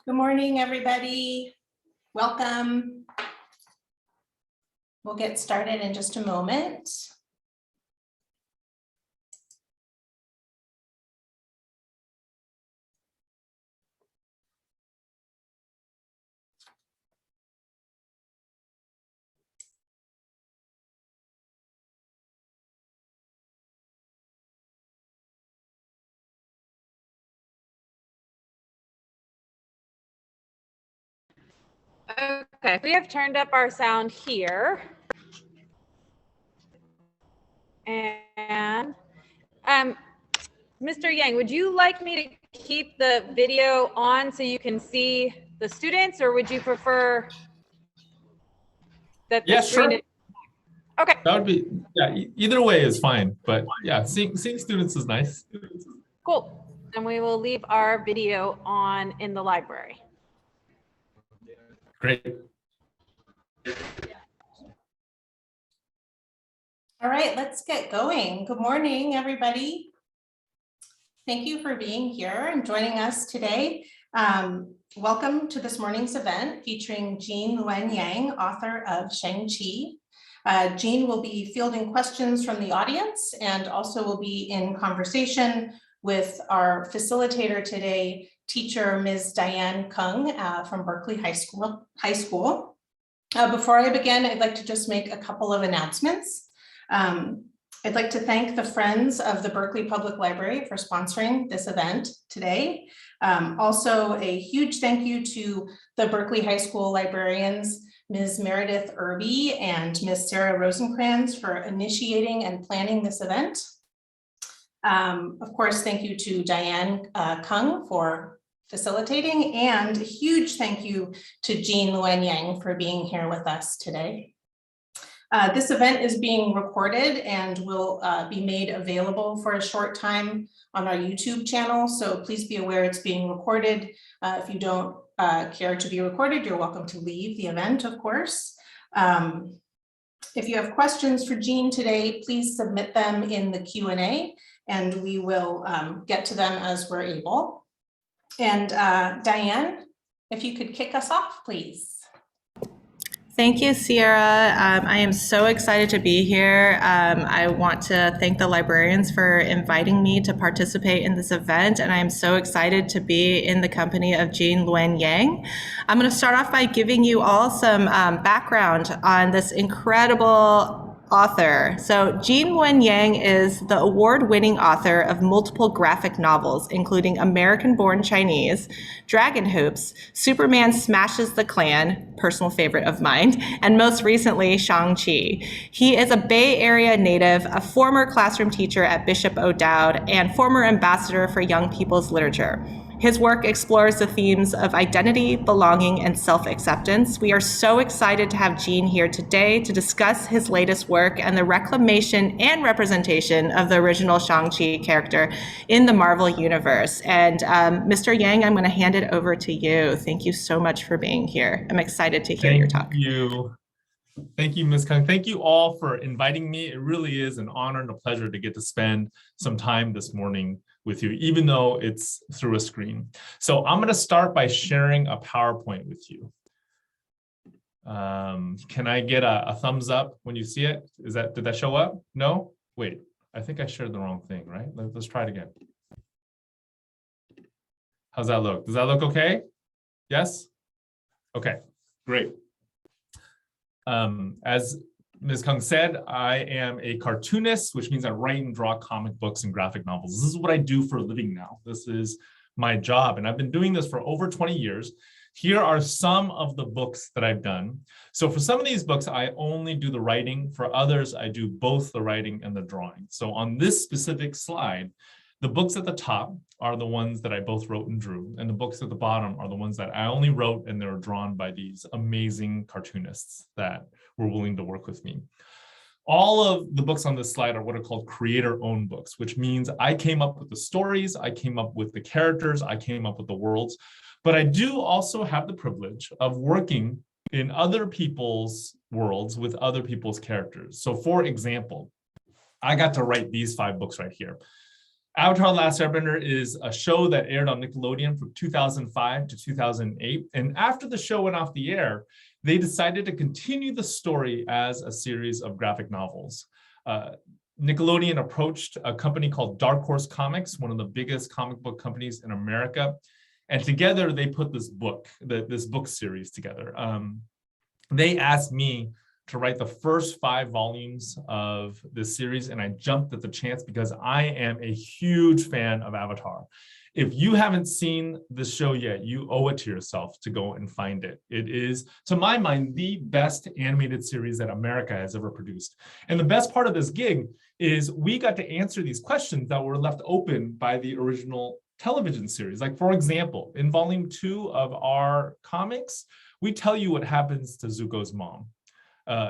Good morning, everybody. Welcome. We'll get started in just a moment. Okay, we have turned up our sound here. And Mr. Yang, would you like me to keep the video on so you can see the students, or would you prefer that the screen sure. Okay. That would be, either way is fine. But yeah, seeing students is nice. Cool. And we will leave our video on in the library. Great. All right, let's get going. Good morning, everybody. Thank you for being here and joining us today. Welcome to this morning's event featuring Luen Yang, author of Shang-Chi. Jean will be fielding questions from the audience and also will be in conversation with our facilitator today, teacher Ms. Diane Kung from Berkeley High School. Before I begin, I'd like to just make a couple of announcements. I'd like to thank the Friends of the Berkeley Public Library for sponsoring this event today. Also, a huge thank you to the Berkeley High School librarians, Ms. Meredith Irby and Ms. Sarah Rosencrans, for initiating and planning this event. Of course, thank you to Diane Kung for facilitating, and a huge thank you to Luen Yang for being here with us today. This event is being recorded and will be made available for a short time on our YouTube channel, so please be aware it's being recorded. If you don't care to be recorded, you're welcome to leave the event, of course. If you have questions for Jean today, please submit them in the Q&A and we will get to them as we're able. And Diane, if you could kick us off, please. Thank you, Sierra. I am so excited to be here. I want to thank the librarians for inviting me to participate in this event, and I am so excited to be in the company of Luen Yang. I'm going to start off by giving you all some background on this incredible author. So Luen Yang is the award-winning author of multiple graphic novels, including American-Born Chinese, Dragon Hoops, Superman Smashes the Klan, personal favorite of mine, and most recently, Shang-Chi. He is a Bay Area native, a former classroom teacher at Bishop O'Dowd, and former ambassador for young people's literature. His work explores the themes of identity, belonging, and self-acceptance. We are so excited to have Jean here today to discuss his latest work and the reclamation and representation of the original Shang-Chi character in the Marvel Universe. And Mr. Yang, I'm going to hand it over to you. Thank you so much for being here. I'm excited to hear your talk. Thank you, Ms. Kung. Thank you all for inviting me. It really is an honor and a pleasure to get to spend some time this morning with you, even though it's through a screen. So I'm going to start by sharing a PowerPoint with you. Can I get a thumbs up when you see it? Did that show up? No? Wait, I think I shared the wrong thing, right? Let's try it again. How's that look? Does that look okay? Yes? Okay, great. As Ms. Kung said, I am a cartoonist, which means I write and draw comic books and graphic novels. This is what I do for a living now. This is my job, and I've been doing this for over 20 years. Here are some of the books that I've done. So for some of these books, I only do the writing. For others, I do both the writing and the drawing. So on this specific slide, the books at the top are the ones that I both wrote and drew, and the books at the bottom are the ones that I only wrote and they were drawn by these amazing cartoonists that were willing to work with me. All of the books on this slide are what are called creator-owned books, which means I came up with the stories, I came up with the characters, I came up with the worlds, but I do also have the privilege of working in other people's worlds with other people's characters. So for example, I got to write these 5 books right here. Avatar: The Last Airbender is a show that aired on Nickelodeon from 2005 to 2008. And after the show went off the air, they decided to continue the story as a series of graphic novels. Nickelodeon approached a company called Dark Horse Comics, one of the biggest comic book companies in America. And together they put this book series together. They asked me to write the first 5 volumes of this series, and I jumped at the chance because I am a huge fan of Avatar. If you haven't seen this show yet, you owe it to yourself to go and find it. It is, to my mind, the best animated series that America has ever produced. And the best part of this gig is we got to answer these questions that were left open by the original television series. Like, for example, in volume 2 of our comics, we tell you what happens to Zuko's mom.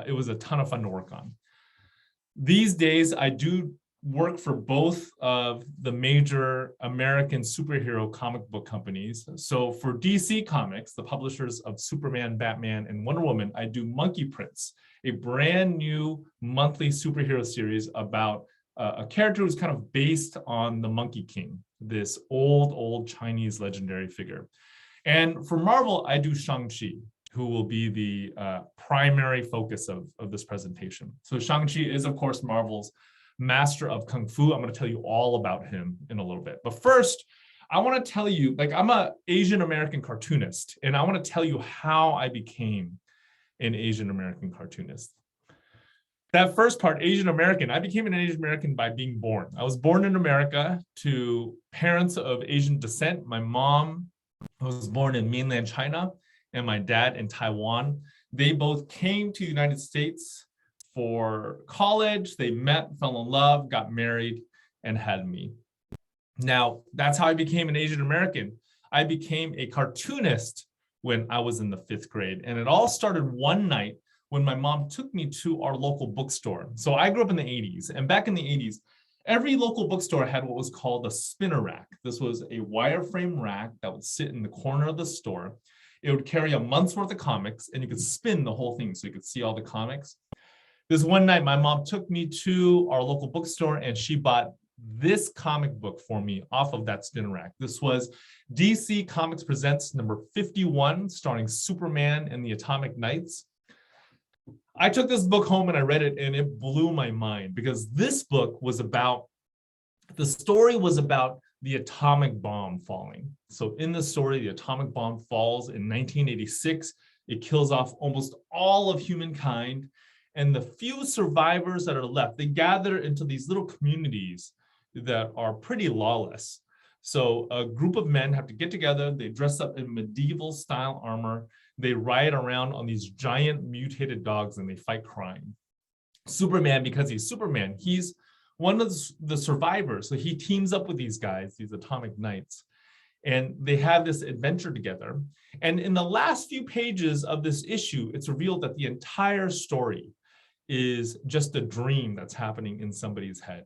It was a ton of fun to work on. These days, I do work for both of the major American superhero comic book companies. So for DC Comics, the publishers of Superman, Batman, and Wonder Woman, I do Monkey Prince, a brand new monthly superhero series about a character who's kind of based on the Monkey King, this old Chinese legendary figure. And for Marvel, I do Shang-Chi, who will be the primary focus of this presentation. So Shang-Chi is, of course, Marvel's master of Kung Fu. I'm going to tell you all about him in a little bit. But first, I want to tell you, like, I'm an Asian American cartoonist, and I want to tell you how I became an Asian American cartoonist. That first part, Asian American, I became an Asian American by being born. I was born in America to parents of Asian descent. My mom was born in mainland China, and my dad in Taiwan. They both came to the United States for college. They met, fell in love, got married, and had me. Now, that's how I became an Asian American. I became a cartoonist when I was in the 5th grade. And it all started one night when my mom took me to our local bookstore. So I grew up in the 80s. And back in the 80s, every local bookstore had what was called a spinner rack. This was a wireframe rack that would sit in the corner of the store. It would carry a month's worth of comics, and you could spin the whole thing so you could see all the comics. This one night, my mom took me to our local bookstore, and she bought this comic book for me off of that spin rack. This was DC Comics Presents number 51, starring Superman and the Atomic Knights. I took this book home and I read it, and it blew my mind because this book was about, the story was about the atomic bomb falling. So in the story, the atomic bomb falls in 1986. It kills off almost all of humankind. And the few survivors that are left, they gather into these little communities that are pretty lawless. So a group of men have to get together. They dress up in medieval style armor. They ride around on these giant mutated dogs and they fight crime. Superman, because he's Superman, he's one of the survivors. So he teams up with these guys, these Atomic Knights, and they have this adventure together. And in the last few pages of this issue, it's revealed that the entire story is just a dream that's happening in somebody's head.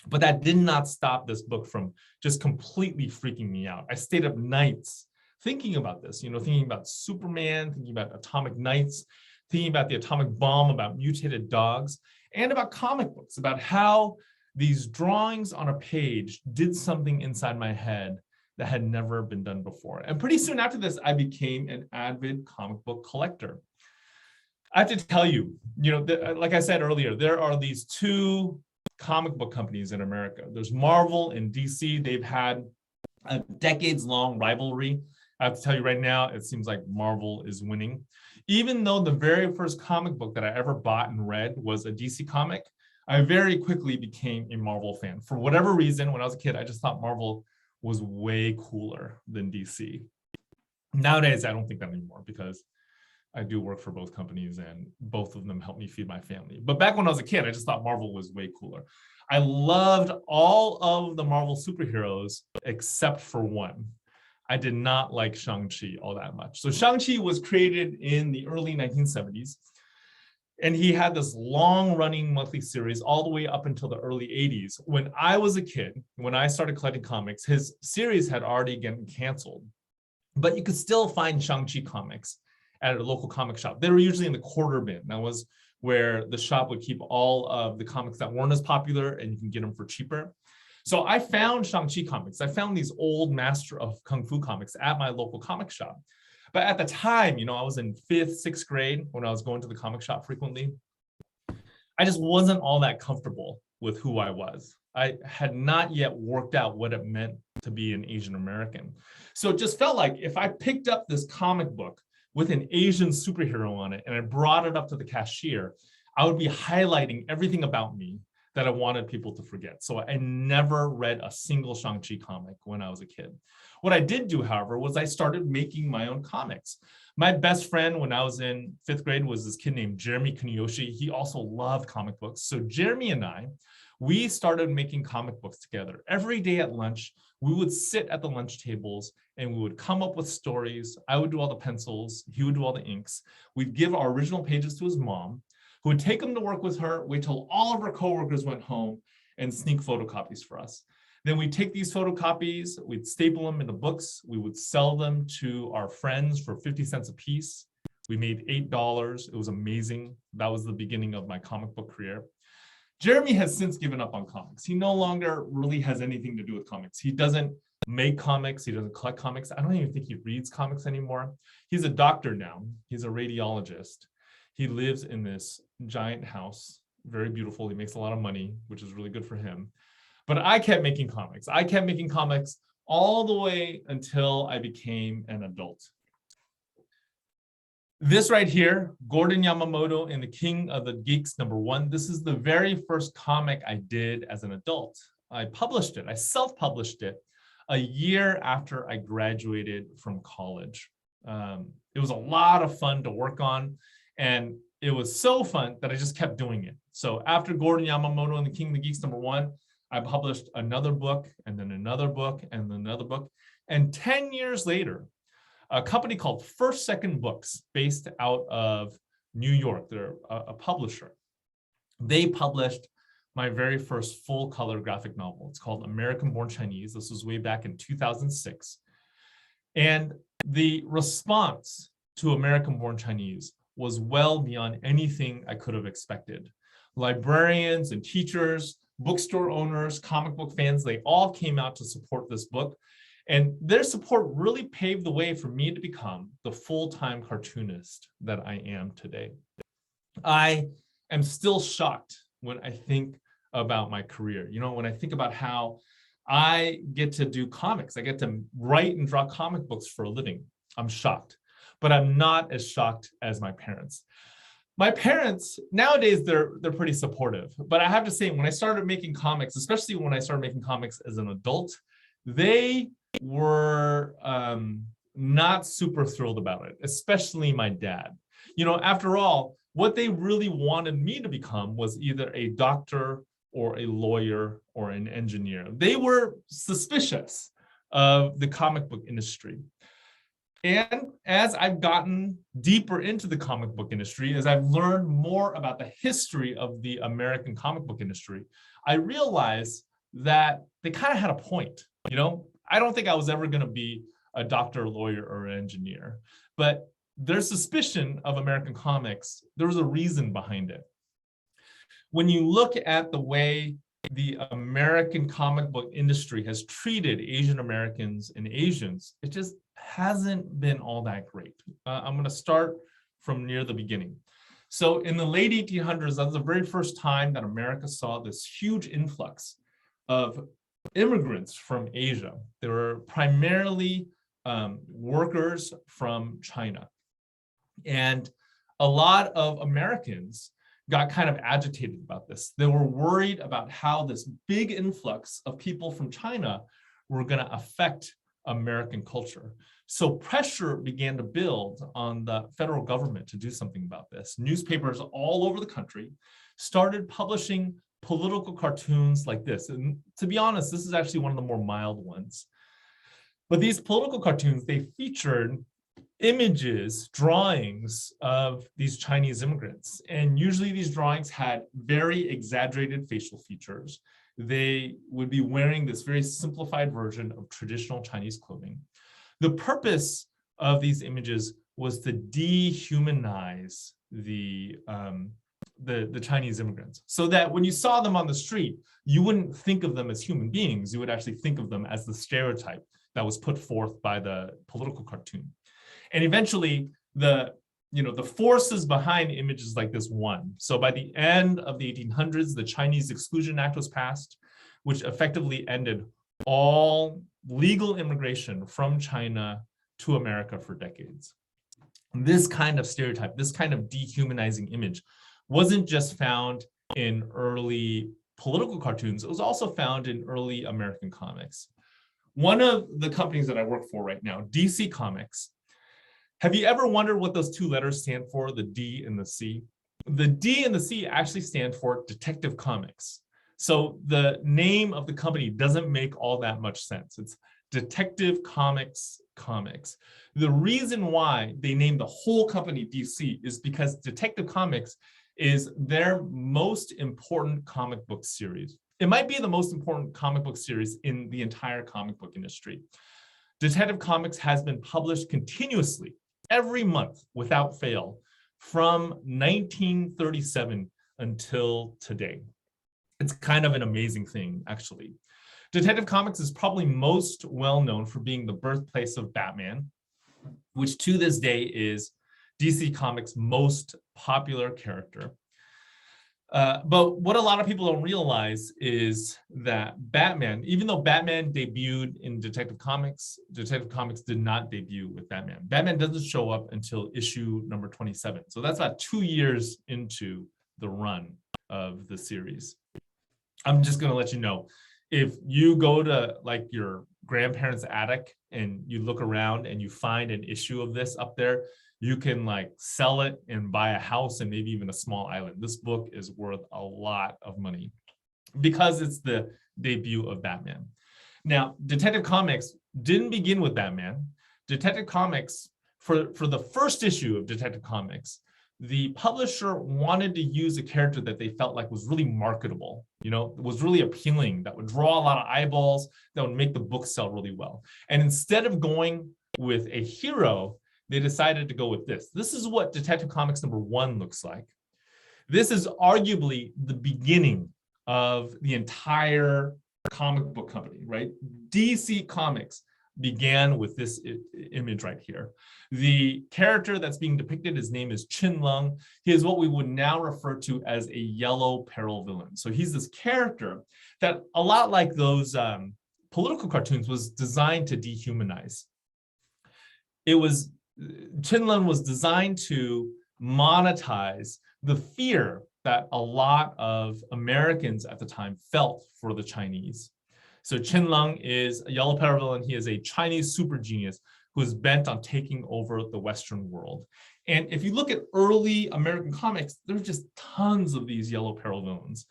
But that did not stop this book from just completely freaking me out. I stayed up nights thinking about this, thinking about Superman, thinking about Atomic Knights, thinking about the atomic bomb, about mutated dogs, and about comic books, about how these drawings on a page did something inside my head that had never been done before. And pretty soon after this, I became an avid comic book collector. I have to tell you, like I said earlier, there are these 2 comic book companies in America. There's Marvel and DC. They've had a decades-long rivalry. I have to tell you right now, it seems like Marvel is winning. Even though the very first comic book that I ever bought and read was a DC comic, I very quickly became a Marvel fan. For whatever reason, when I was a kid, I just thought Marvel was way cooler than DC. Nowadays, I don't think that anymore because I do work for both companies and both of them help me feed my family. But back when I was a kid, I just thought Marvel was way cooler. I loved all of the Marvel superheroes except for one. I did not like Shang-Chi all that much. So Shang-Chi was created in the early 1970s. And he had this long-running monthly series all the way up until the early 80s. When I was a kid, when I started collecting comics, his series had already gotten canceled. But you could still find Shang-Chi comics at a local comic shop. They were usually in the quarter bin. That was where the shop would keep all of the comics that weren't as popular, and you can get them for cheaper. So I found Shang-Chi comics. I found these old Master of Kung Fu comics at my local comic shop. But at the time, I was in 5th, 6th grade when I was going to the comic shop frequently. I just wasn't all that comfortable with who I was. I had not yet worked out what it meant to be an Asian American. So it just felt like if I picked up this comic book with an Asian superhero on it and I brought it up to the cashier, I would be highlighting everything about me that I wanted people to forget. So I never read a single Shang-Chi comic when I was a kid. What I did do, however, was I started making my own comics. My best friend when I was in 5th grade was this kid named Jeremy Kunioshi. He also loved comic books. So Jeremy and I, we started making comic books together. Every day at lunch, we would sit at the lunch tables and we would come up with stories. I would do all the pencils. He would do all the inks. We'd give our original pages to his mom, who would take them to work with her, wait till all of her coworkers went home and sneak photocopies for us. Then we'd take these photocopies, we'd staple them into books, we would sell them to our friends for 50 cents a piece. We made $8. It was amazing. That was the beginning of my comic book career. Jeremy has since given up on comics. He no longer really has anything to do with comics. He doesn't make comics. He doesn't collect comics. I don't even think he reads comics anymore. He's a doctor now. He's a radiologist. He lives in this giant house, very beautiful. He makes a lot of money, which is really good for him. But I kept making comics. I kept making comics all the way until I became an adult. This right here, Gordon Yamamoto and the King of the Geeks #1. This is the very first comic I did as an adult. I published it. I self-published it a year after I graduated from college. It was a lot of fun to work on. And it was so fun that I just kept doing it. So after Gordon Yamamoto and the King of the Geeks #1, I published another book and then another book and then another book. And 10 years later, a company called First Second Books based out of New York, they're a publisher. They published my very first full color graphic novel. It's called American Born Chinese. This was way back in 2006. And the response to American Born Chinese was well beyond anything I could have expected. Librarians and teachers, bookstore owners, comic book fans, they all came out to support this book. And their support really paved the way for me to become the full-time cartoonist that I am today. I am still shocked when I think about my career. When I think about how I get to do comics, I get to write and draw comic books for a living. I'm shocked, but I'm not as shocked as my parents. My parents, nowadays, they're pretty supportive, but I have to say, when I started making comics, especially when I started making comics as an adult, they were not super thrilled about it, especially my dad. After all, what they really wanted me to become was either a doctor or a lawyer or an engineer. They were suspicious of the comic book industry. And as I've gotten deeper into the comic book industry, as I've learned more about the history of the American comic book industry, I realized that they kind of had a point. I don't think I was ever going to be a doctor, lawyer, or an engineer, but their suspicion of American comics, there was a reason behind it. When you look at the way the American comic book industry has treated Asian Americans and Asians, it just hasn't been all that great. I'm going to start from near the beginning. So in the late 1800s, that was the very first time that America saw this huge influx of immigrants from Asia. They were primarily workers from China. And a lot of Americans got kind of agitated about this. They were worried about how this big influx of people from China were going to affect American culture. So pressure began to build on the federal government to do something about this. Newspapers all over the country started publishing political cartoons like this. And to be honest, this is actually one of the more mild ones. But these political cartoons, they featured images, drawings of these Chinese immigrants. And usually these drawings had very exaggerated facial features. They would be wearing this very simplified version of traditional Chinese clothing. The purpose of these images was to dehumanize the the Chinese immigrants, so that when you saw them on the street, you wouldn't think of them as human beings. You would actually think of them as the stereotype that was put forth by the political cartoon. And eventually, the forces behind images like this won. So by the end of the 1800s, the Chinese Exclusion Act was passed, which effectively ended all legal immigration from China to America for decades. This kind of stereotype, this kind of dehumanizing image wasn't just found in early political cartoons, it was also found in early American comics. One of the companies that I work for right now, DC Comics, have you ever wondered what those two letters stand for, the D and the C? The D and the C actually stand for Detective Comics. So the name of the company doesn't make all that much sense. It's Detective Comics. The reason why they named the whole company DC is because Detective Comics is their most important comic book series. It might be the most important comic book series in the entire comic book industry. Detective Comics has been published continuously every month without fail from 1937 until today. It's kind of an amazing thing, actually. Detective Comics is probably most well known for being the birthplace of Batman, which to this day is DC Comics' most popular character. But what a lot of people don't realize is that Batman, even though Batman debuted in Detective Comics did not debut with Batman. Batman doesn't show up until issue number 27. So that's about 2 years into the run of the series. I'm just going to let you know, if you go to like your grandparents' attic and you look around and you find an issue of this up there, you can like sell it and buy a house and maybe even a small island. This book is worth a lot of money because it's the debut of Batman. Now, Detective Comics didn't begin with Batman. Detective Comics, for the first issue of Detective Comics, the publisher wanted to use a character that they felt like was really marketable, was really appealing, that would draw a lot of eyeballs, that would make the book sell really well. And instead of going with a hero, they decided to go with this. This is what Detective Comics #1 looks like. This is arguably the beginning of the entire comic book company, right? DC Comics began with this image right here. The character that's being depicted, his name is Qin Lung. He is what we would now refer to as a yellow peril villain. So he's this character that, a lot like those political cartoons, was designed to dehumanize. Qin Lung was designed to monetize the fear that a lot of Americans at the time felt for the Chinese. So Qin Lung is a yellow peril villain. He is a Chinese super genius who is bent on taking over the Western world. And if you look at early American comics, there's just tons of these yellow peril villains.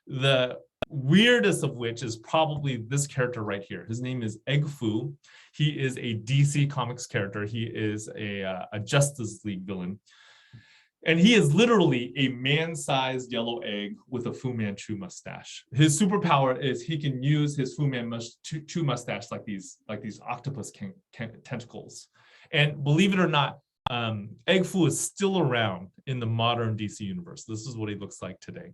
The weirdest of which is probably this character right here. His name is Egg Fu. He is a DC Comics character. He is a Justice League villain. And he is literally a man-sized yellow egg with a Fu Manchu mustache. His superpower is he can use his Fu Manchu mustache like these octopus tentacles. And believe it or not, Egg Fu is still around in the modern DC universe. This is what he looks like today.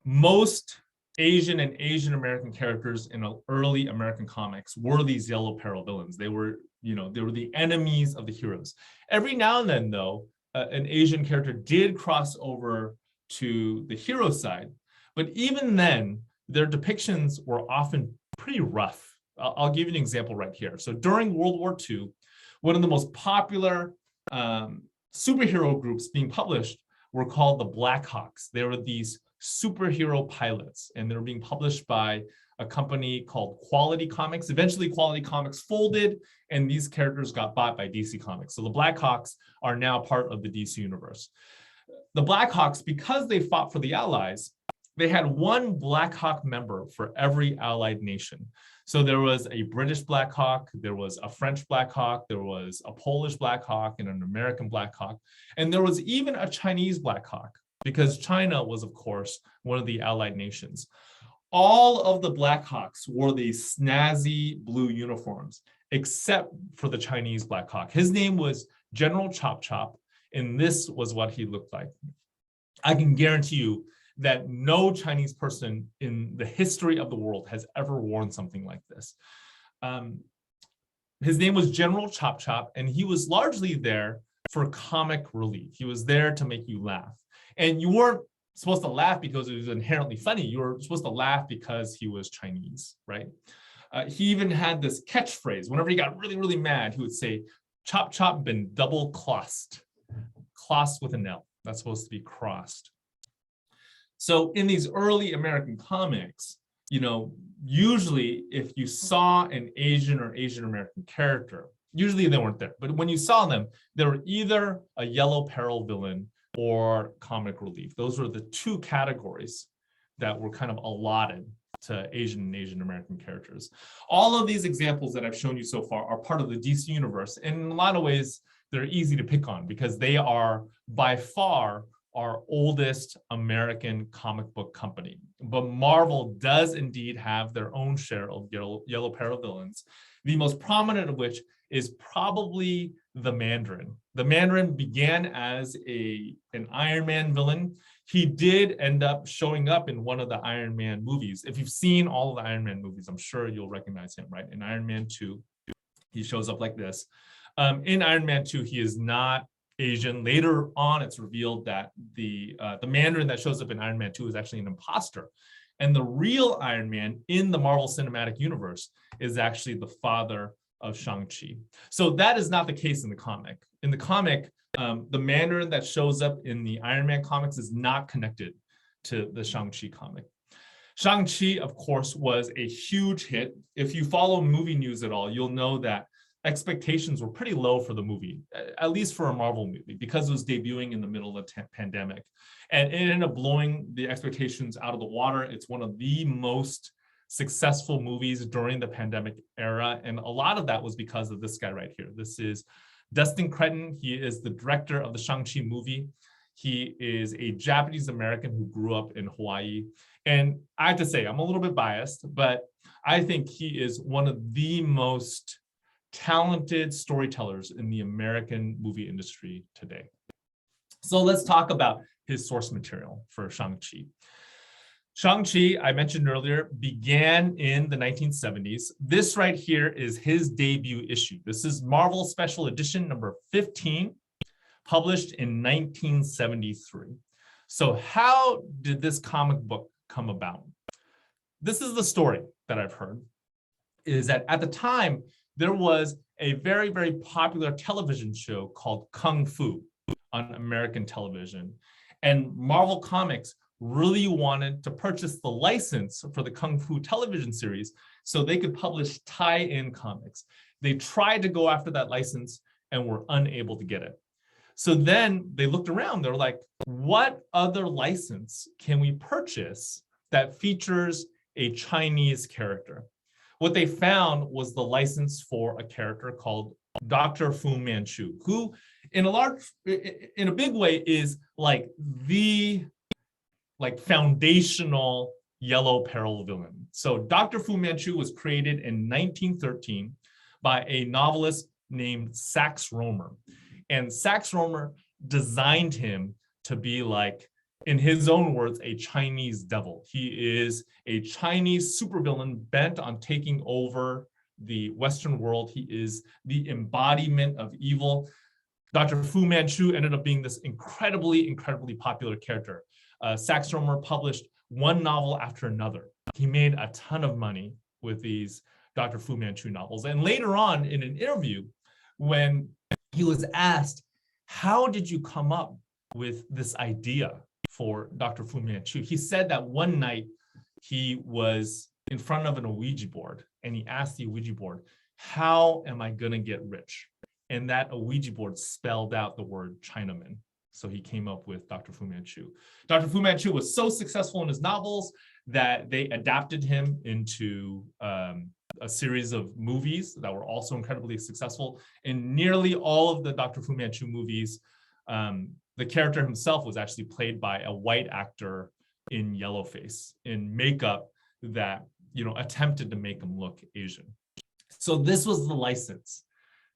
Most Asian and Asian American characters in early American comics were these yellow peril villains. They were the enemies of the heroes. Every now and then, though, an Asian character did cross over to the hero side, but even then, their depictions were often pretty rough. I'll give you an example right here. So during World War II, one of the most popular superhero groups being published were called the Black Hawks. They were these superhero pilots, and they were being published by a company called Quality Comics. Eventually, Quality Comics folded, and these characters got bought by DC Comics. So the Black Hawks are now part of the DC universe. The Black Hawks, because they fought for the Allies, they had one Black Hawk member for every Allied nation. So there was a British Black Hawk, there was a French Black Hawk, there was a Polish Black Hawk, and an American Black Hawk, and there was even a Chinese Black Hawk, because China was, of course, one of the Allied nations. All of the Black Hawks wore these snazzy blue uniforms, except for the Chinese Black Hawk. His name was General Chop Chop, And this was what he looked like. I can guarantee you that no Chinese person in the history of the world has ever worn something like this. His name was General Chop Chop, and he was largely there for comic relief. He was there to make you laugh. And you weren't supposed to laugh because it was inherently funny. You were supposed to laugh because he was Chinese, right? He even had this catchphrase. Whenever he got really, really mad, he would say, "Chop Chop been double crossed." Crossed with an L. That's supposed to be crossed. So in these early American comics, you know, usually if you saw an Asian or Asian American character, usually they weren't there. But when you saw them, they were either a yellow peril villain or comic relief. Those were the two categories that were kind of allotted to Asian and Asian American characters. All of these examples that I've shown you so far are part of the DC universe. And in a lot of ways, they're easy to pick on because they are by far our oldest American comic book company. But Marvel does indeed have their own share of yellow peril villains, the most prominent of which is probably the Mandarin. The Mandarin began as an Iron Man villain. He did end up showing up in one of the Iron Man movies. If you've seen all of the Iron Man movies, I'm sure you'll recognize him, right? In Iron Man 2, he shows up like this. In Iron Man 2, he is not Asian. Later on, it's revealed that the Mandarin that shows up in Iron Man 2 is actually an imposter. And the real Iron Man in the Marvel Cinematic Universe is actually the father of Shang-Chi. So that is not the case in the comic. In the comic, the Mandarin that shows up in the Iron Man comics is not connected to the Shang-Chi comic. Shang-Chi, of course, was a huge hit. If you follow movie news at all, you'll know that expectations were pretty low for the movie, at least for a Marvel movie, because it was debuting in the middle of the pandemic. And it ended up blowing the expectations out of the water. It's one of the most successful movies during the pandemic era. And a lot of that was because of this guy right here. This is Dustin Cretton. He is the director of the Shang-Chi movie. He is a Japanese American who grew up in Hawaii. And I have to say, I'm a little bit biased, but I think he is one of the most talented storytellers in the American movie industry today. So let's talk about his source material for Shang-Chi. Shang-Chi, I mentioned earlier, began in the 1970s. This right here is his debut issue. This is Marvel Special Edition number 15, published in 1973. So how did this comic book come about? This is the story that I've heard, is that at the time, there was a very, very popular television show called Kung Fu on American television. And Marvel Comics really wanted to purchase the license for the Kung Fu television series so they could publish tie-in comics. They tried to go after that license and were unable to get it. So then they looked around, they were like, what other license can we purchase that features a Chinese character? What they found was the license for a character called Dr. Fu Manchu, who in a big way is like the foundational yellow peril villain. So Dr. Fu Manchu was created in 1913 by a novelist named Sax Rohmer. And Sax Rohmer designed him to be like, in his own words, a Chinese devil. He is a Chinese supervillain bent on taking over the Western world. He is the embodiment of evil. Dr. Fu Manchu ended up being this incredibly, incredibly popular character. Sax Rohmer published one novel after another. He made a ton of money with these Dr. Fu Manchu novels. And later on in an interview, when he was asked, how did you come up with this idea for Dr. Fu Manchu? He said that one night he was in front of an Ouija board and he asked the Ouija board, how am I gonna get rich? And that Ouija board spelled out the word Chinaman. So he came up with Dr. Fu Manchu. Dr. Fu Manchu was so successful in his novels that they adapted him into a series of movies that were also incredibly successful. In nearly all of the Dr. Fu Manchu movies, the character himself was actually played by a white actor in yellowface, in makeup that, attempted to make him look Asian. So this was the license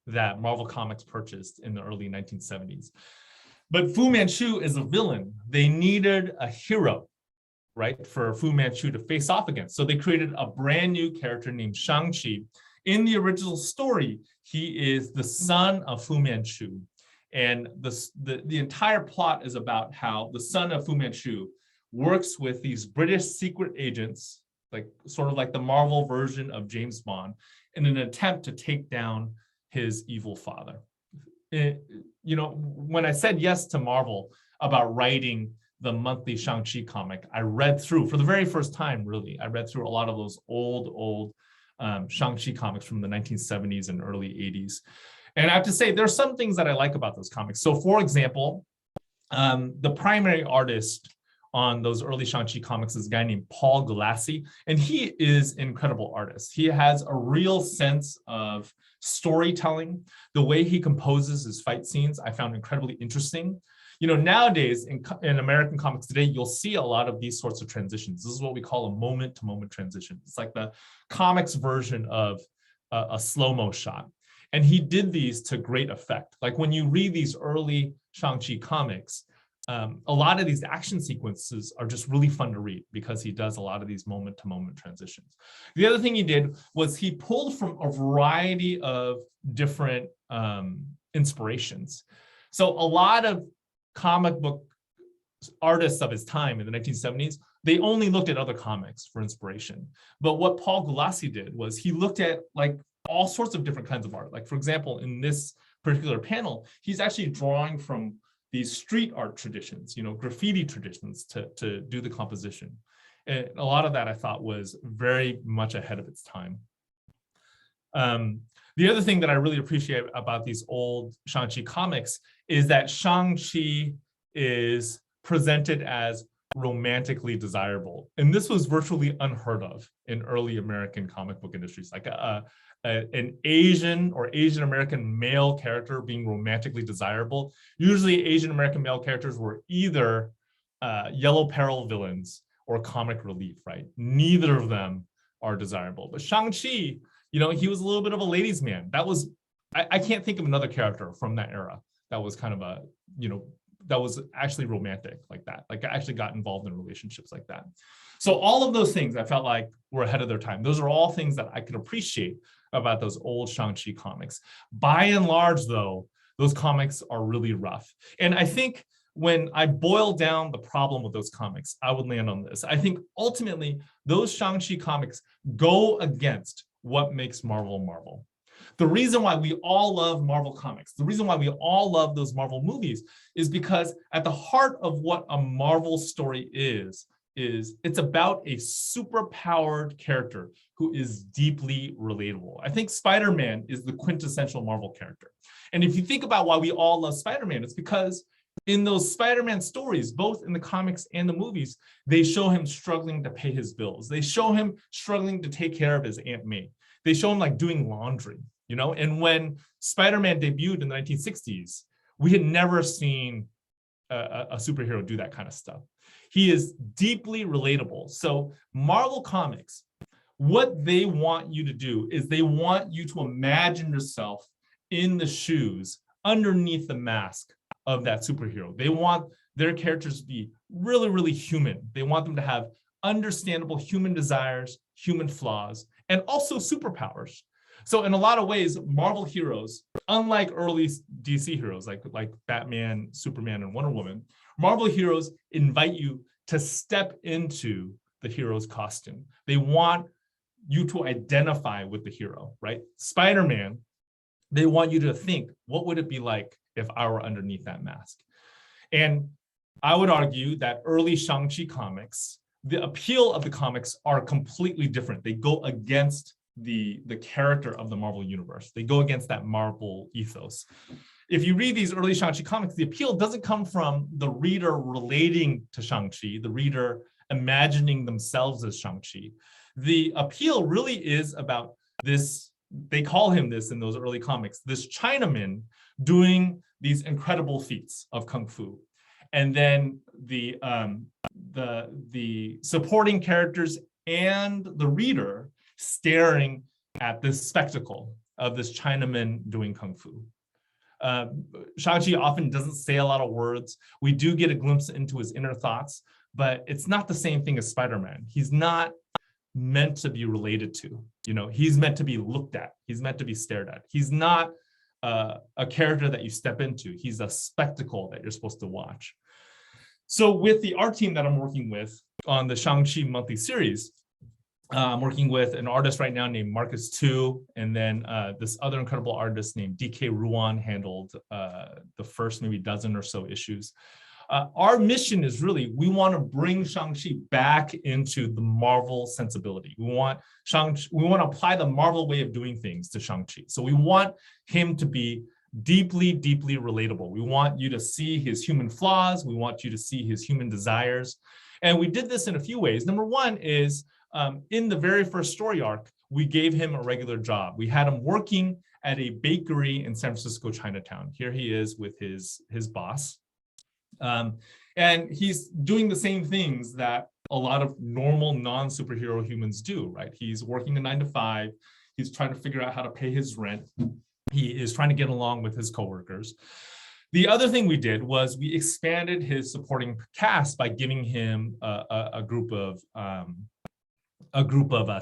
that Marvel Comics purchased in the early 1970s. But Fu Manchu is a villain. They needed a hero, right, for Fu Manchu to face off against. So they created a brand new character named Shang-Chi. In the original story, he is the son of Fu Manchu. And the entire plot is about how the son of Fu Manchu works with these British secret agents, like sort of like the Marvel version of James Bond, in an attempt to take down his evil father. When I said yes to Marvel about writing the monthly Shang-Chi comic, I read through, for the very first time, really, I read through a lot of those old Shang-Chi comics from the 1970s and early 80s. And I have to say, there's some things that I like about those comics. So for example, the primary artist on those early Shang-Chi comics is a guy named Paul Galassi, and he is an incredible artist. He has a real sense of storytelling. The way he composes his fight scenes, I found incredibly interesting. Nowadays in American comics today, you'll see a lot of these sorts of transitions. This is what we call a moment-to-moment transition. It's like the comics version of a slow-mo shot. And he did these to great effect. Like when you read these early Shang-Chi comics, a lot of these action sequences are just really fun to read because he does a lot of these moment-to-moment transitions. The other thing he did was he pulled from a variety of different inspirations. So a lot of comic book artists of his time in the 1970s, they only looked at other comics for inspiration. But what Paul Galassi did was he looked at like all sorts of different kinds of art. Like for example, in this particular panel, he's actually drawing from these street art traditions, graffiti traditions to do the composition. And a lot of that I thought was very much ahead of its time. The other thing that I really appreciate about these old Shang-Chi comics is that Shang-Chi is presented as romantically desirable. And this was virtually unheard of in early American comic book industries. Like an Asian or Asian American male character being romantically desirable. Usually Asian American male characters were either yellow peril villains or comic relief, right? Neither of them are desirable. But Shang-Chi, he was a little bit of a ladies' man. That was, I can't think of another character from that era that was kind of a, that was actually romantic like that. Like I actually got involved in relationships like that. So all of those things I felt like were ahead of their time. Those are all things that I could appreciate about those old Shang-Chi comics. By and large, though, those comics are really rough. And I think when I boil down the problem with those comics, I would land on this. I think ultimately those Shang-Chi comics go against what makes Marvel Marvel. The reason why we all love Marvel comics, the reason why we all love those Marvel movies is because at the heart of what a Marvel story is it's about a superpowered character who is deeply relatable. I think Spider-Man is the quintessential Marvel character. And if you think about why we all love Spider-Man, it's because in those Spider-Man stories, both in the comics and the movies, they show him struggling to pay his bills. They show him struggling to take care of his Aunt May. They show him like doing laundry, And when Spider-Man debuted in the 1960s, we had never seen a superhero do that kind of stuff. He is deeply relatable. So Marvel Comics, what they want you to do is they want you to imagine yourself in the shoes underneath the mask of that superhero. They want their characters to be really, really human. They want them to have understandable human desires, human flaws, and also superpowers. So in a lot of ways, Marvel heroes, unlike early DC heroes like Batman, Superman, and Wonder Woman, Marvel heroes invite you to step into the hero's costume. They want you to identify with the hero, right? Spider-Man, they want you to think, what would it be like if I were underneath that mask? And I would argue that early Shang-Chi comics, the appeal of the comics are completely different. They go against the character of the Marvel universe. They go against that Marvel ethos. If you read these early Shang-Chi comics, the appeal doesn't come from the reader relating to Shang-Chi, the reader imagining themselves as Shang-Chi. The appeal really is about this, they call him this in those early comics, this Chinaman doing these incredible feats of Kung Fu. And then the supporting characters and the reader staring at this spectacle of this Chinaman doing Kung Fu. Shang-Chi often doesn't say a lot of words. We do get a glimpse into his inner thoughts, but it's not the same thing as Spider-Man. He's not meant to be related to. He's meant to be looked at. He's meant to be stared at. He's not a character that you step into. He's a spectacle that you're supposed to watch. So with the art team that I'm working with on the Shang-Chi monthly series, I'm working with an artist right now named Marcus Tu, and then this other incredible artist named DK Ruan handled the first maybe dozen or so issues. Our mission is really, we want to bring Shang-Chi back into the Marvel sensibility. We want to apply the Marvel way of doing things to Shang-Chi. So we want him to be deeply, deeply relatable. We want you to see his human flaws. We want you to see his human desires. And we did this in a few ways. Number one is, in the very first story arc, we gave him a regular job. We had him working at a bakery in San Francisco, Chinatown. Here he is with his boss. And he's doing the same things that a lot of normal non-superhero humans do, right? He's working a 9-to-5. He's trying to figure out how to pay his rent. He is trying to get along with his coworkers. The other thing we did was we expanded his supporting cast by giving him a group of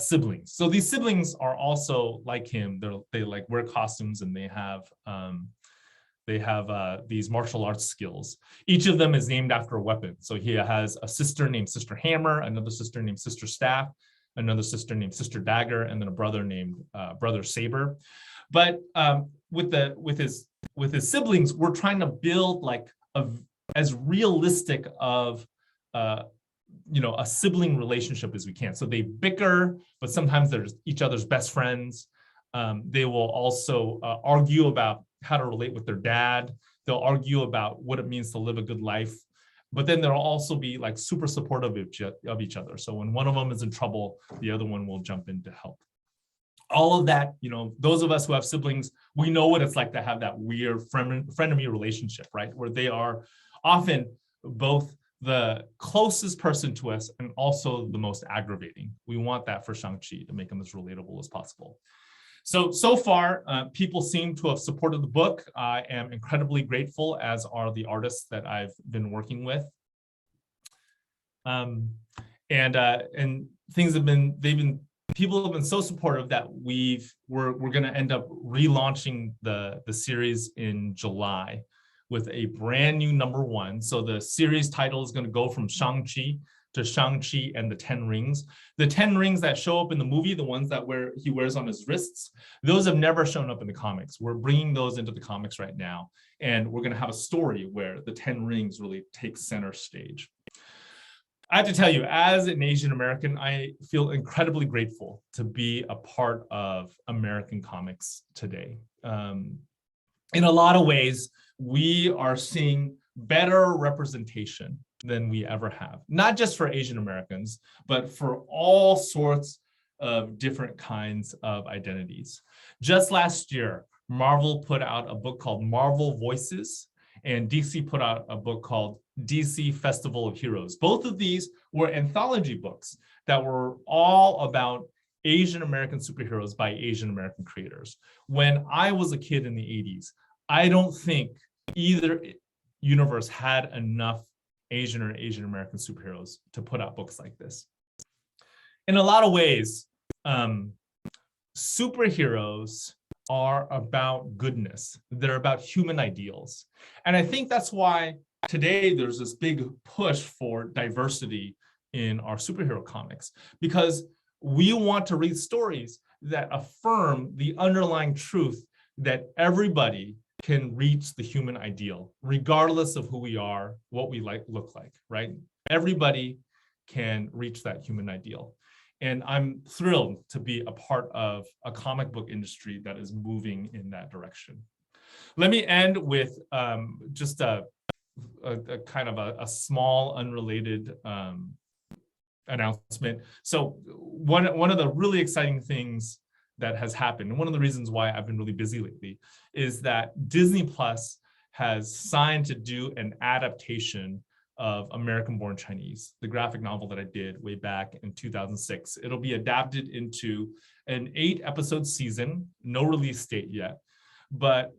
siblings. So these siblings are also like him. They like wear costumes, and they have these martial arts skills. Each of them is named after a weapon. So he has a sister named Sister Hammer, another sister named Sister Staff, another sister named Sister Dagger, and then a brother named Brother Saber. But with his siblings, we're trying to build like as realistic of a sibling relationship as we can. So they bicker, but sometimes they're each other's best friends. They will also argue about how to relate with their dad. They'll argue about what it means to live a good life, but then they'll also be like super supportive of each other. So when one of them is in trouble, the other one will jump in to help. All of that, those of us who have siblings, we know what it's like to have that weird frenemy relationship, right? Where they are often both the closest person to us and also the most aggravating. We want that for Shang-Chi to make him as relatable as possible. So far, people seem to have supported the book. I am incredibly grateful, as are the artists that I've been working with. And things have been, people have been so supportive that we're going to end up relaunching the series in July with a brand new #1. So the series title is going to go from Shang-Chi to Shang-Chi and the 10 Rings. The 10 rings that show up in the movie, the ones that he wears on his wrists, those have never shown up in the comics. We're bringing those into the comics right now. And we're going to have a story where the 10 rings really take center stage. I have to tell you, as an Asian American, I feel incredibly grateful to be a part of American comics today. In a lot of ways, we are seeing better representation than we ever have, not just for Asian Americans, but for all sorts of different kinds of identities. Just last year, Marvel put out a book called Marvel Voices, and DC put out a book called DC Festival of Heroes. Both of these were anthology books that were all about Asian American superheroes by Asian American creators. When I was a kid in the 80s, I don't think either universe had enough Asian or Asian American superheroes to put out books like this. In a lot of ways, superheroes are about goodness. They're about human ideals. And I think that's why today there's this big push for diversity in our superhero comics, because we want to read stories that affirm the underlying truth that everybody can reach the human ideal, regardless of who we are, what we look like, right? Everybody can reach that human ideal. And I'm thrilled to be a part of a comic book industry that is moving in that direction. Let me end with just a kind of a small, unrelated announcement. So one of the really exciting things that has happened, and one of the reasons why I've been really busy lately, is that Disney Plus has signed to do an adaptation of American Born Chinese, the graphic novel that I did way back in 2006. It'll be adapted into an 8-episode season, no release date yet. But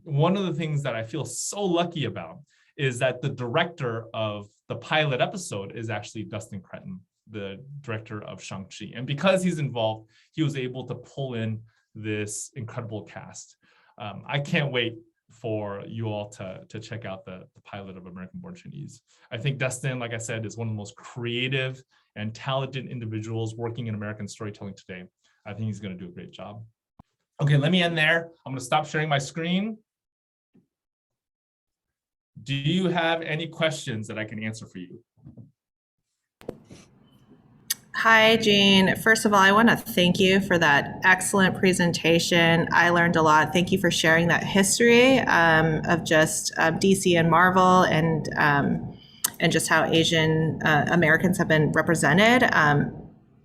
one of the things that I feel so lucky about is that the director of the pilot episode is actually Dustin Cretton, the director of Shang-Chi. And because he's involved, he was able to pull in this incredible cast. I can't wait for you all to check out the pilot of American Born Chinese. I think Dustin, like I said, is one of the most creative and talented individuals working in American storytelling today. I think he's going to do a great job. Okay, let me end there. I'm going to stop sharing my screen. Do you have any questions that I can answer for you? Hi, Jean. First of all, I want to thank you for that excellent presentation. I learned a lot. Thank you for sharing that history of just DC and Marvel and just how Asian Americans have been represented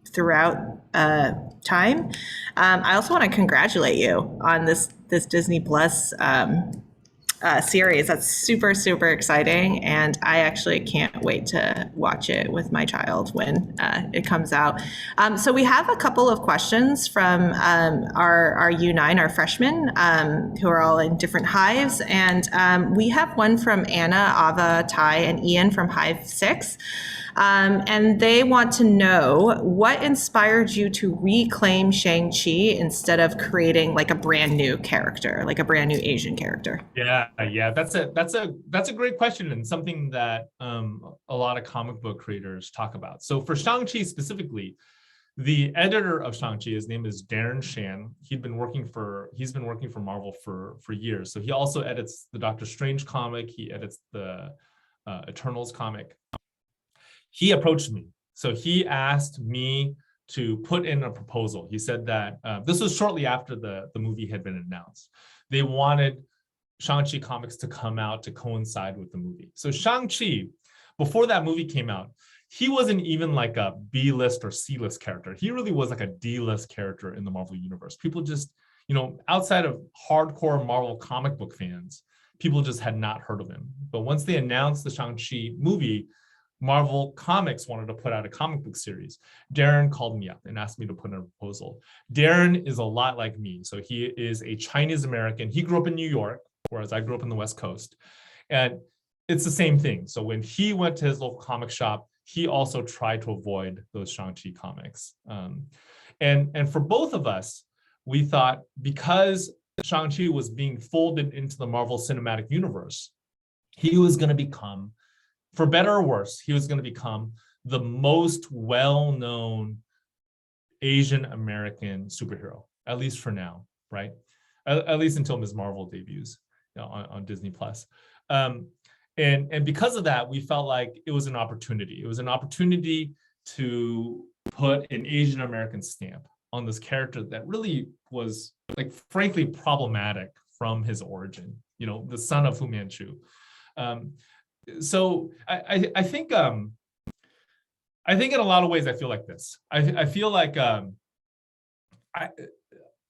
throughout time. I also want to congratulate you on this Disney Plus series. That's super, super exciting. And I actually can't wait to watch it with my child when it comes out. So we have a couple of questions from our U9, our freshmen, who are all in different hives. And we have one from Anna, Ava, Ty, and Ian from Hive 6. And they want to know what inspired you to reclaim Shang-Chi instead of creating like a brand new character, like a brand new Asian character. Yeah, that's a great question and something that a lot of comic book creators talk about. So for Shang-Chi specifically, the editor of Shang-Chi, his name is Darren Shan. He's been working for Marvel for years. So he also edits the Doctor Strange comic. He edits the Eternals comic. He approached me. So he asked me to put in a proposal. He said that this was shortly after the movie had been announced. They wanted Shang-Chi comics to come out to coincide with the movie. So Shang-Chi, before that movie came out, he wasn't even like a B-list or C-list character. He really was like a D-list character in the Marvel universe. People just, outside of hardcore Marvel comic book fans, people just had not heard of him. But once they announced the Shang-Chi movie, Marvel Comics wanted to put out a comic book series. Darren called me up and asked me to put in a proposal. Darren is a lot like me. So he is a Chinese American. He grew up in New York, whereas I grew up in the West Coast. And it's the same thing. So when he went to his local comic shop, he also tried to avoid those Shang-Chi comics. And for both of us, we thought because Shang-Chi was being folded into the Marvel Cinematic Universe, he was going to become, for better or worse, he was going to become the most well-known Asian American superhero, at least for now, right? At least until Ms. Marvel debuts on Disney Plus. And because of that, we felt like it was an opportunity. It was an opportunity to put an Asian American stamp on this character that really was, like, frankly, problematic from his origin, the son of Fu Manchu. So I think in a lot of ways I feel like this. I feel like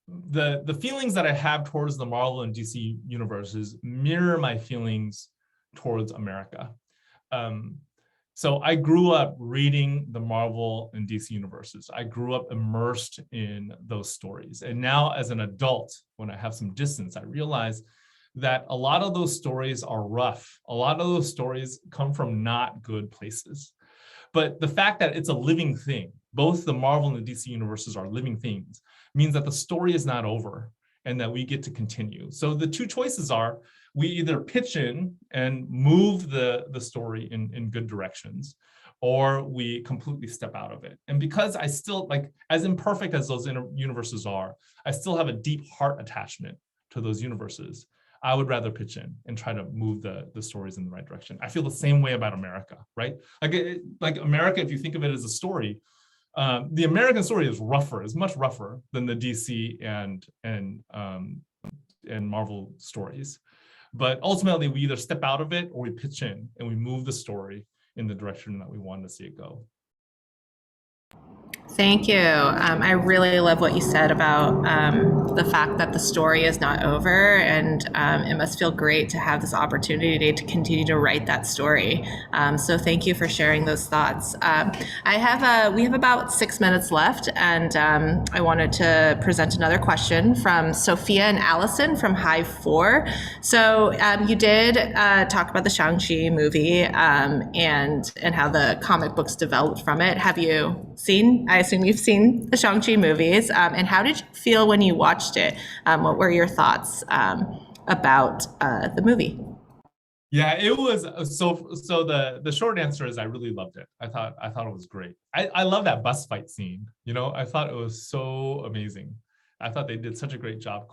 the feelings that I have towards the Marvel and DC universes mirror my feelings towards America. So I grew up reading the Marvel and DC universes. I grew up immersed in those stories. And now as an adult, when I have some distance, I realize that a lot of those stories are rough. A lot of those stories come from not good places. But the fact that it's a living thing, both the Marvel and the DC universes are living things, means that the story is not over and that we get to continue. So the two choices are, we either pitch in and move the story in good directions, or we completely step out of it. And because I still, like, as imperfect as those universes are, I still have a deep heart attachment to those universes. I would rather pitch in and try to move the stories in the right direction. I feel the same way about America, right? Like America, if you think of it as a story, the American story is rougher, is much rougher than the DC and Marvel stories. But ultimately, we either step out of it or we pitch in and we move the story in the direction that we want to see it go. Thank you. I really love what you said about the fact that the story is not over, and it must feel great to have this opportunity to continue to write that story. So thank you for sharing those thoughts. We have about 6 minutes left, and I wanted to present another question from Sophia and Allison from Hive 4. So you did talk about the Shang-Chi movie and how the comic books developed from it. Have you seen? I assume you've seen the Shang-Chi movies. And how did you feel when you watched it? What were your thoughts about the movie? Yeah, it was so the short answer is I really loved it. I thought it was great. I love that bus fight scene. You know, I thought it was so amazing. I thought they did such a great job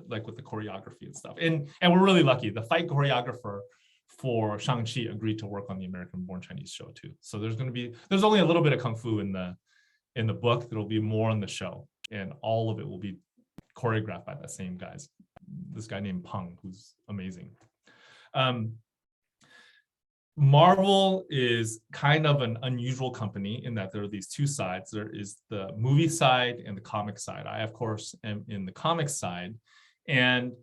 like with the choreography and stuff. And we're really lucky. The fight choreographer for Shang-Chi agreed to work on the American Born Chinese show too. So there's only a little bit of kung fu in the book. There'll be more in the show, and all of it will be choreographed by the same guys. This guy named Peng, who's amazing. Marvel is kind of an unusual company in that there are these two sides. There is the movie side and the comic side. I, of course, am in the comic side, and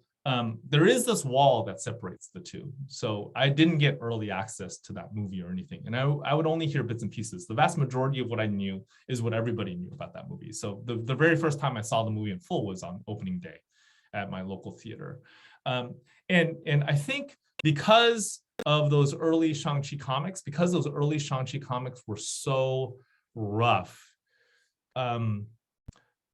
there is this wall that separates the two. So I didn't get early access to that movie or anything, and I would only hear bits and pieces. The vast majority of what I knew is what everybody knew about that movie. So the very first time I saw the movie in full was on opening day at my local theater. And I think because of those early Shang-Chi comics, because those early Shang-Chi comics were so rough,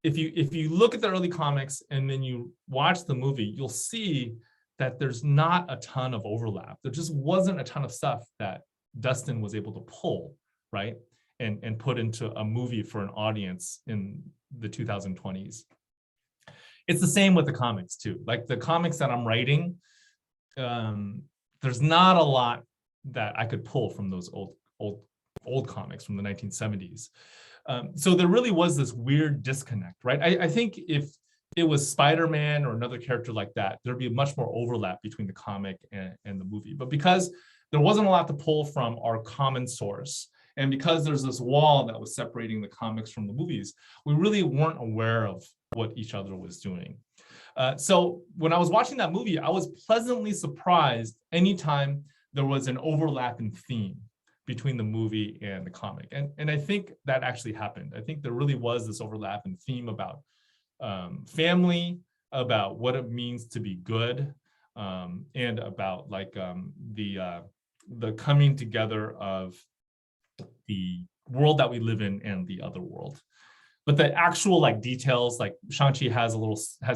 if you look at the early comics and then you watch the movie, you'll see that there's not a ton of overlap. There just wasn't a ton of stuff that Dustin was able to pull, right? And put into a movie for an audience in the 2020s. It's the same with the comics too. Like the comics that I'm writing, there's not a lot that I could pull from those old comics from the 1970s. So there really was this weird disconnect, right? I think if it was Spider-Man or another character like that, there'd be much more overlap between the comic and the movie. But because there wasn't a lot to pull from our common source, and because there's this wall that was separating the comics from the movies, we really weren't aware of what each other was doing. So when I was watching that movie, I was pleasantly surprised anytime there was an overlap in theme between the movie and the comic. And I think that actually happened. I think there really was this overlap in theme about family, about what it means to be good, and about like the coming together of the world that we live in and the other world. But the actual like details, like Shang-Chi has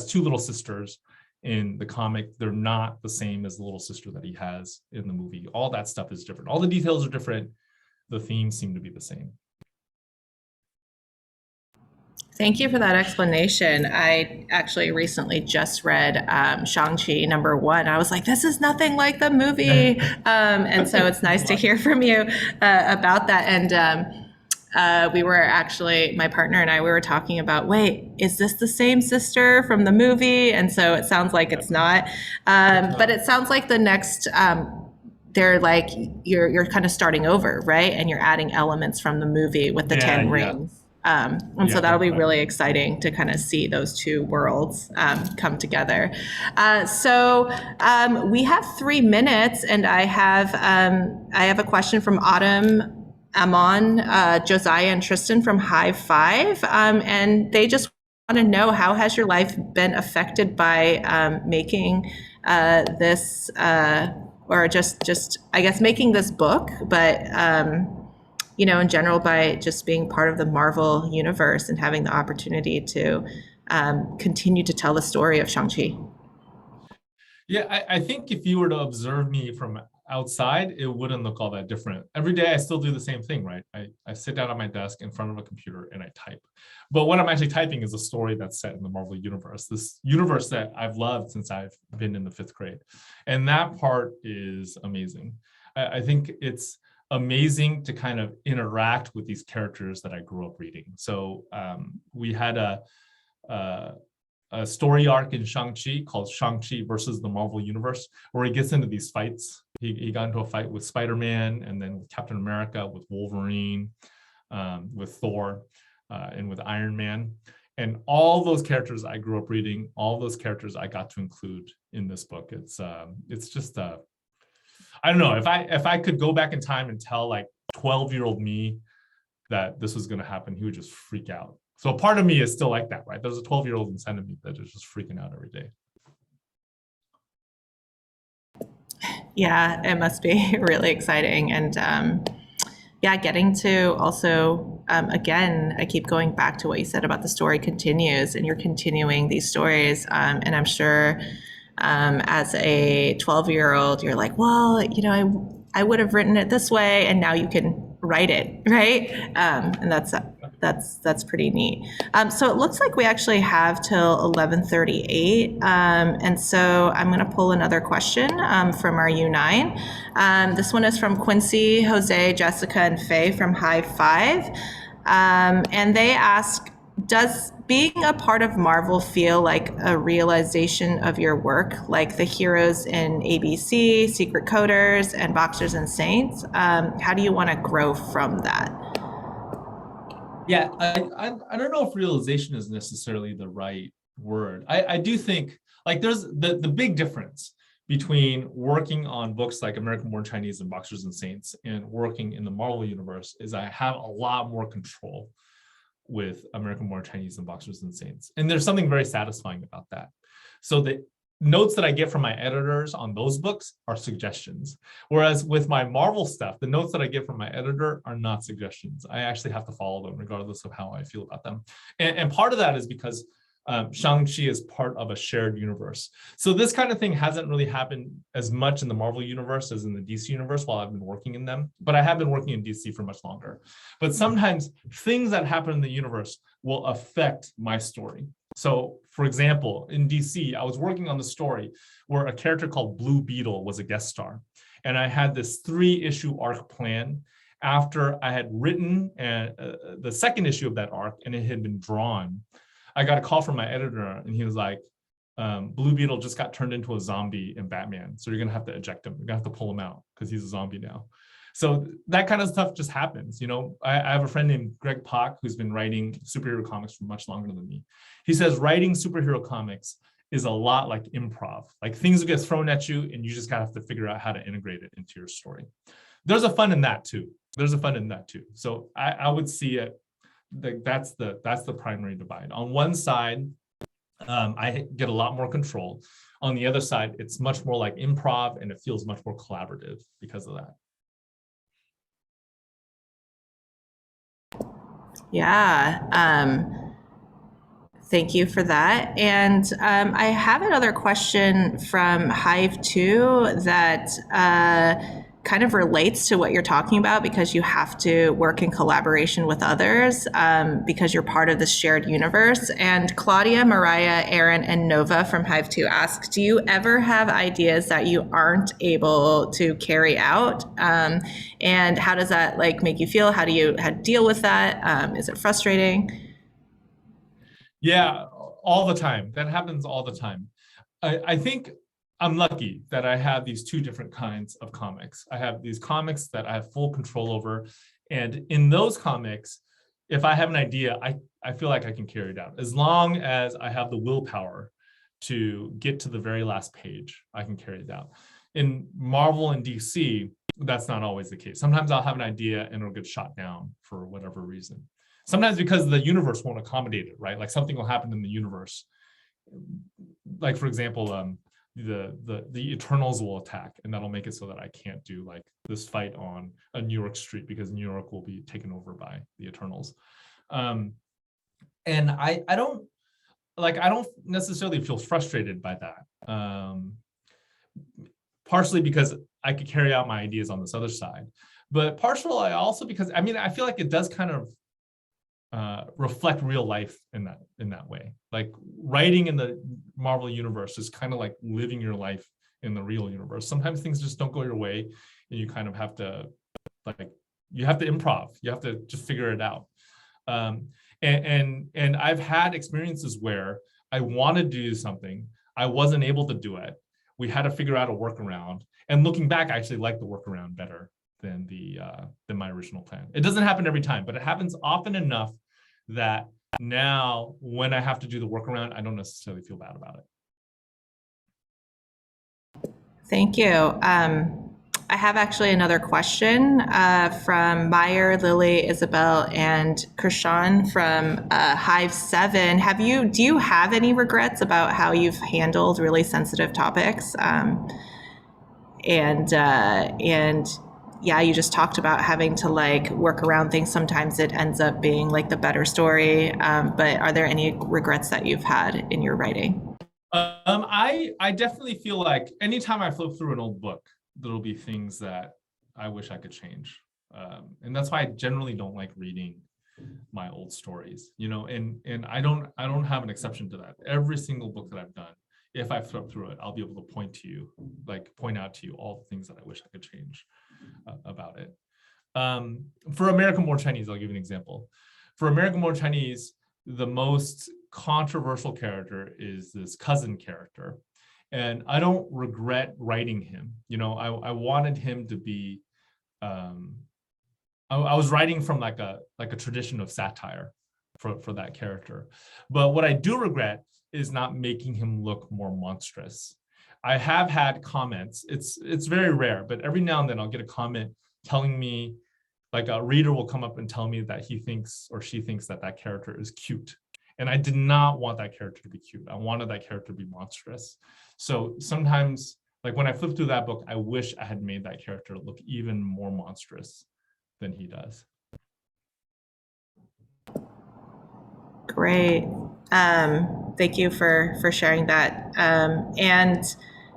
two little sisters in the comic. They're not the same as the little sister that he has in the movie. All that stuff is different. All the details are different. The themes seem to be the same. Thank you for that explanation. I actually recently just read Shang-Chi #1. I was like, this is nothing like the movie. And so it's nice to hear from you about that. And we were actually, my partner and I, we were talking about, wait, is this the same sister from the movie? And so it sounds like it's not. But it sounds like the next, they're like, you're kind of starting over, right? And you're adding elements from the movie with the 10 rings. So that'll be really exciting to kind of see those two worlds come together. So we have 3 minutes, and I have a question from Autumn, Amon, Josiah, and Tristan from Hive 5, and they just want to know, how has your life been affected by making this, or just I guess making this book, but you know, in general, by just being part of the Marvel universe and having the opportunity to continue to tell the story of Shang-Chi. Yeah, I think if you were to observe me from outside, it wouldn't look all that different. Every day I still do the same thing, right? I sit down at my desk in front of a computer and I type. But what I'm actually typing is a story that's set in the Marvel universe, this universe that I've loved since I've been in the 5th grade. And that part is amazing. I think it's amazing to kind of interact with these characters that I grew up reading. So we had a story arc in Shang-Chi called Shang-Chi versus the Marvel Universe, where he gets into these fights. He got into a fight with Spider-Man, and then with Captain America, with Wolverine. with Thor and with Iron Man. And all those characters I grew up reading, all those characters I got to include in this book. It's just I don't know, if I could go back in time and tell like 12-year-old me that this was going to happen, he would just freak out. So a part of me is still like that, right? There's a 12-year-old inside of me that is just freaking out every day. Yeah, it must be really exciting. And yeah, getting to also, again, I keep going back to what you said about the story continues, and you're continuing these stories. And I'm sure as a 12-year-old, you're like, well, you know, I would have written it this way, and now you can write it, right? And that's pretty neat. So it looks like we actually have till 11:38, and so I'm going to pull another question from our U9. This one is from Quincy, Jose, Jessica, and Faye from High Five, and they ask, does being a part of Marvel feel like a realization of your work, like the heroes in ABC, Secret Coders, and Boxers and Saints? How do you want to grow from that? Yeah, I don't know if realization is necessarily the right word. I do think like there's the big difference between working on books like American Born Chinese and Boxers and Saints and working in the Marvel universe is I have a lot more control with American Born Chinese and Boxers and Saints. And there's something very satisfying about that. So the notes that I get from my editors on those books are suggestions. Whereas with my Marvel stuff, the notes that I get from my editor are not suggestions. I actually have to follow them regardless of how I feel about them. And part of that is because Shang-Chi is part of a shared universe. So this kind of thing hasn't really happened as much in the Marvel universe as in the DC universe while I've been working in them, but I have been working in DC for much longer. But sometimes things that happen in the universe will affect my story. So for example, in DC, I was working on the story where a character called Blue Beetle was a guest star. And I had this 3-issue arc plan after I had written the second issue of that arc and it had been drawn. I got a call from my editor and he was like, Blue Beetle just got turned into a zombie in Batman. So you're gonna have to eject him. You're gonna have to pull him out because he's a zombie now. So that kind of stuff just happens. You know, I have a friend named Greg Pak who's been writing superhero comics for much longer than me. He says writing superhero comics is a lot like improv. Like things will get thrown at you and you just gotta have to figure out how to integrate it into your story. There's a fun in that too. So I would see it, that's the primary divide. On one side, I get a lot more control. On the other side, it's much more like improv and it feels much more collaborative because of that. Yeah, thank you for that. And I have another question from Hive 2 that kind of relates to what you're talking about, because you have to work in collaboration with others because you're part of this shared universe. And Claudia, Mariah, Aaron, and Nova from Hive 2 ask, do you ever have ideas that you aren't able to carry out? And how does that like make you feel? How do you deal with that? Is it frustrating? Yeah, all the time. That happens all the time. I think I'm lucky that I have these two different kinds of comics. I have these comics that I have full control over. And in those comics, if I have an idea, I feel like I can carry it out. As long as I have the willpower to get to the very last page, I can carry it out. In Marvel and DC, that's not always the case. Sometimes I'll have an idea and it'll get shot down for whatever reason. Sometimes because the universe won't accommodate it, right? Like something will happen in the universe. Like for example, the Eternals will attack and that'll make it so that I can't do like this fight on a New York street because New York will be taken over by the Eternals. And I don't necessarily feel frustrated by that. Partially because I could carry out my ideas on this other side, but partially also because I feel like it does kind of reflect real life in that way. Like writing in the Marvel universe is kind of like living your life in the real universe. Sometimes things just don't go your way and you kind of have to improv. You have to just figure it out. And I've had experiences where I wanted to do something, I wasn't able to do it. We had to figure out a workaround. And looking back, I actually like the workaround better than my original plan. It doesn't happen every time, but it happens often enough that now when I have to do the workaround, I don't necessarily feel bad about it. Thank you. I have actually another question from Meyer, Lily, Isabel, and Krishan from Hive 7. Do you have any regrets about how you've handled really sensitive topics? And yeah, you just talked about having to like work around things. Sometimes it ends up being like the better story. But are there any regrets that you've had in your writing? I definitely feel like anytime I flip through an old book, there'll be things that I wish I could change. And that's why I generally don't like reading my old stories, you know, and I don't have an exception to that. Every single book that I've done, if I flip through it, I'll be able to point out to you all the things that I wish I could change about it. For American Born Chinese, I'll give you an example. For American Born Chinese, the most controversial character is this cousin character. And I don't regret writing him. You know, I wanted him to be, I was writing from like a tradition of satire for that character. But what I do regret is not making him look more monstrous. I have had comments, it's very rare, but every now and then I'll get a comment telling me, like a reader will come up and tell me that he thinks or she thinks that that character is cute. And I did not want that character to be cute. I wanted that character to be monstrous. So sometimes, like when I flip through that book, I wish I had made that character look even more monstrous than he does. Great. Thank you for sharing that. And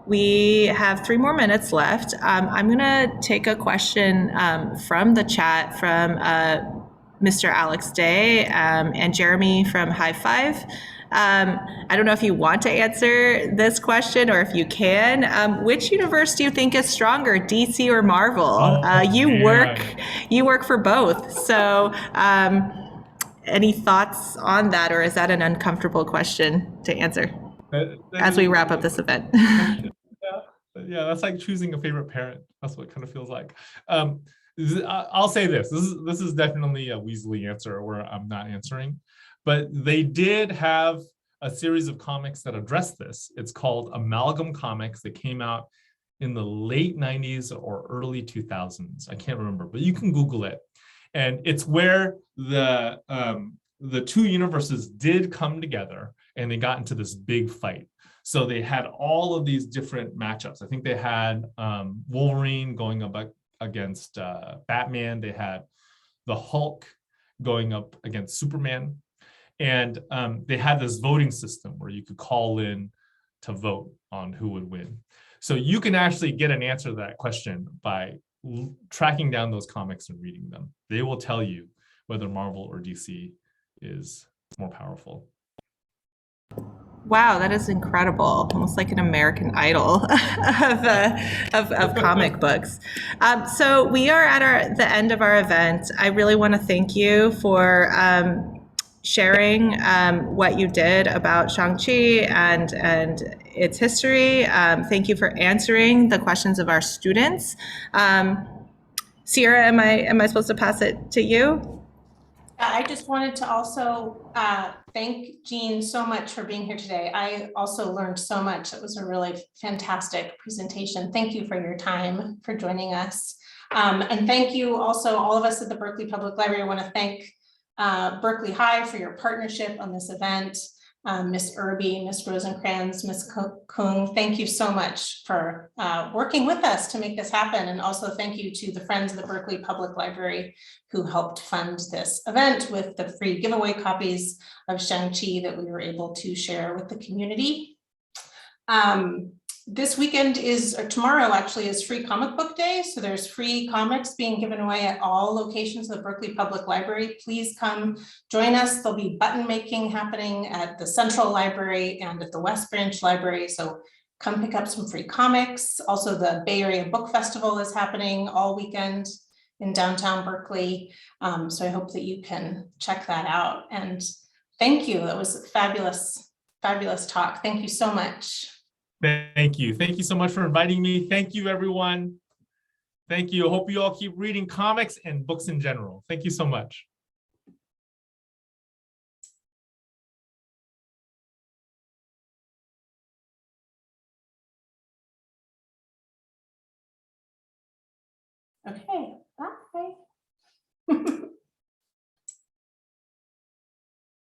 we have 3 more minutes left. I'm going to take a question from the chat from Mr. Alex Day and Jeremy from High Five. I don't know if you want to answer this question or if you can. Which universe do you think is stronger, DC or Marvel? You work for both. So any thoughts on that, or is that an uncomfortable question to answer as we wrap up this event? Yeah, that's like choosing a favorite parent. That's what it kind of feels like. I'll say this is definitely a Weasley answer where I'm not answering, but they did have a series of comics that address this. It's called Amalgam Comics. They came out in the late 90s or early 2000s. I can't remember, but you can Google it. And it's where the 2 universes did come together and they got into this big fight. So they had all of these different matchups. I think they had Wolverine going up against Batman. They had the Hulk going up against Superman. And they had this voting system where you could call in to vote on who would win. So you can actually get an answer to that question by tracking down those comics and reading them. They will tell you whether Marvel or DC is more powerful. Wow, that is incredible. Almost like an American Idol of comic books. So we are at the end of our event. I really want to thank you for sharing what you did about Shang-Chi and its history. Thank you for answering the questions of our students. Sierra, am I supposed to pass it to you? I just wanted to also thank Jean so much for being here today. I also learned so much. It was a really fantastic presentation. Thank you for your time, for joining us. And thank you also, all of us at the Berkeley Public Library. I want to thank Berkeley High for your partnership on this event. Ms. Irby, Ms. Rosencrantz, Ms. Kung, thank you so much for working with us to make this happen. And also thank you to the Friends of the Berkeley Public Library who helped fund this event with the free giveaway copies of Shang-Chi that we were able to share with the community. This weekend or tomorrow actually is Free Comic Book Day. So there's free comics being given away at all locations of the Berkeley Public Library. Please come join us. There'll be button making happening at the Central Library and at the West Branch Library. So come pick up some free comics. Also, the Bay Area Book Festival is happening all weekend in downtown Berkeley. So I hope that you can check that out. And thank you. That was a fabulous, fabulous talk. Thank you so much. Thank you. Thank you so much for inviting me. Thank you, everyone. Thank you. Hope you all keep reading comics and books in general. Thank you so much. Okay, bye.